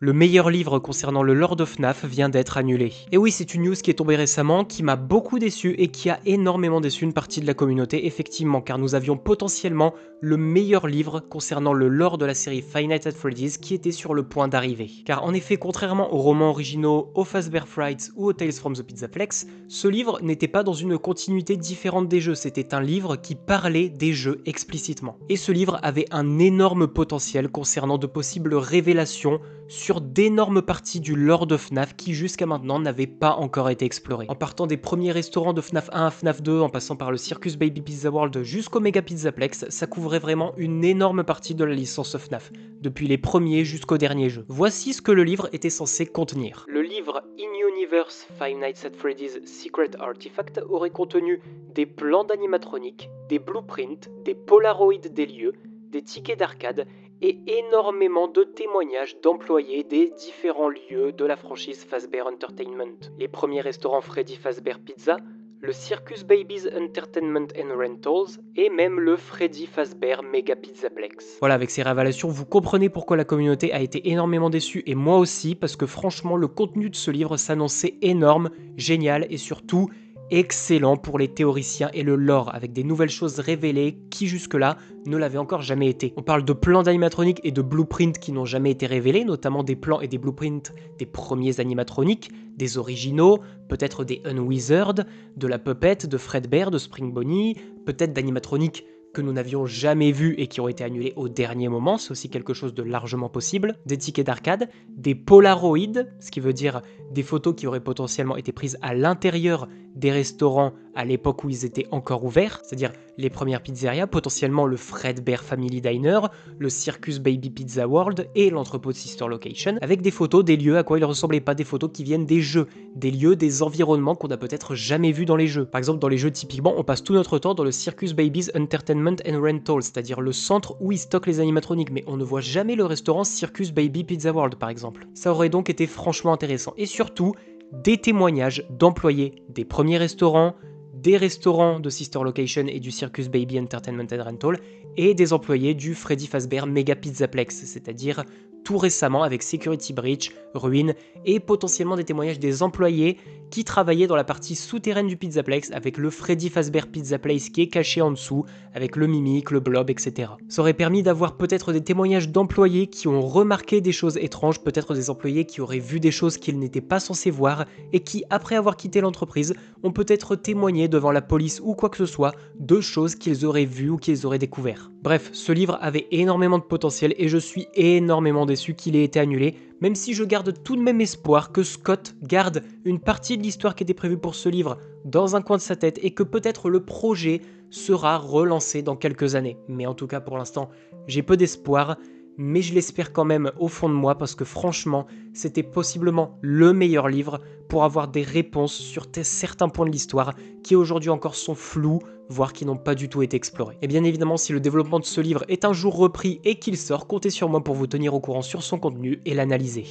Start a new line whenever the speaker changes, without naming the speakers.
Le meilleur livre concernant le lore de FNAF vient d'être annulé. Et oui, c'est une news qui est tombée récemment, qui m'a beaucoup déçu et qui a énormément déçu une partie de la communauté, effectivement, car nous avions potentiellement le meilleur livre concernant le lore de la série Five Nights at Freddy's qui était sur le point d'arriver. Car en effet, contrairement aux romans originaux, aux Fazbear Frights ou aux Tales from the Pizzaplex, ce livre n'était pas dans une continuité différente des jeux, c'était un livre qui parlait des jeux explicitement. Et ce livre avait un énorme potentiel concernant de possibles révélations sur d'énormes parties du lore de FNAF qui jusqu'à maintenant n'avaient pas encore été explorées. En partant des premiers restaurants de FNAF 1 à FNAF 2, en passant par le Circus Baby Pizza World jusqu'au Mega Pizzaplex, ça couvrait vraiment une énorme partie de la licence FNAF, depuis les premiers jusqu'au dernier jeu. Voici ce que le livre était censé contenir. Le livre In-Universe Five Nights at Freddy's Secret Artifact aurait contenu des plans d'animatronique, des blueprints, des polaroids des lieux, des tickets d'arcade et énormément de témoignages d'employés des différents lieux de la franchise Fazbear Entertainment. Les premiers restaurants Freddy Fazbear Pizza, le Circus Baby's Entertainment and Rentals et même le Freddy Fazbear Mega Pizzaplex. Voilà, avec ces révélations, vous comprenez pourquoi la communauté a été énormément déçue et moi aussi, parce que franchement, le contenu de ce livre s'annonçait énorme, génial et surtout excellent pour les théoriciens et le lore, avec des nouvelles choses révélées qui jusque-là ne l'avaient encore jamais été. On parle de plans d'animatroniques et de blueprints qui n'ont jamais été révélés, notamment des plans et des blueprints des premiers animatroniques, des originaux, peut-être des Unwizard, de la Puppet, de Fredbear, de Spring Bonnie, peut-être d'animatroniques que nous n'avions jamais vus et qui ont été annulés au dernier moment, c'est aussi quelque chose de largement possible, des tickets d'arcade, des polaroids, ce qui veut dire des photos qui auraient potentiellement été prises à l'intérieur des restaurants à l'époque où ils étaient encore ouverts, c'est-à-dire les premières pizzerias, potentiellement le Fredbear Family Diner, le Circus Baby Pizza World et l'entrepôt de Sister Location, avec des photos des lieux à quoi ils ressemblaient, pas des photos qui viennent des jeux, des lieux, des environnements qu'on n'a peut-être jamais vus dans les jeux. Par exemple, dans les jeux, typiquement, on passe tout notre temps dans le Circus Baby's Entertainment and Rental, c'est-à-dire le centre où ils stockent les animatroniques, mais on ne voit jamais le restaurant Circus Baby Pizza World, par exemple. Ça aurait donc été franchement intéressant. Et surtout, des témoignages d'employés des premiers restaurants, des restaurants de Sister Location et du Circus Baby Entertainment and Rental, et des employés du Freddy Fazbear Mega Pizzaplex, c'est-à-dire tout récemment avec Security Breach, Ruin, et potentiellement des témoignages des employés qui travaillaient dans la partie souterraine du Pizzaplex avec le Freddy Fazbear Pizzaplex qui est caché en dessous, avec le Mimic, le Blob, etc. Ça aurait permis d'avoir peut-être des témoignages d'employés qui ont remarqué des choses étranges, peut-être des employés qui auraient vu des choses qu'ils n'étaient pas censés voir, et qui, après avoir quitté l'entreprise, ont peut-être témoigné devant la police ou quoi que ce soit de choses qu'ils auraient vues ou qu'ils auraient découvert. Bref, ce livre avait énormément de potentiel et je suis énormément déçu qu'il ait été annulé, même si je garde tout de même espoir que Scott garde une partie de l'histoire qui était prévue pour ce livre dans un coin de sa tête et que peut-être le projet sera relancé dans quelques années. Mais en tout cas pour l'instant, j'ai peu d'espoir, mais je l'espère quand même au fond de moi parce que franchement, c'était possiblement le meilleur livre pour avoir des réponses sur certains points de l'histoire qui aujourd'hui encore sont flous, voire qui n'ont pas du tout été explorés. Et bien évidemment, si le développement de ce livre est un jour repris et qu'il sort, comptez sur moi pour vous tenir au courant sur son contenu et l'analyser.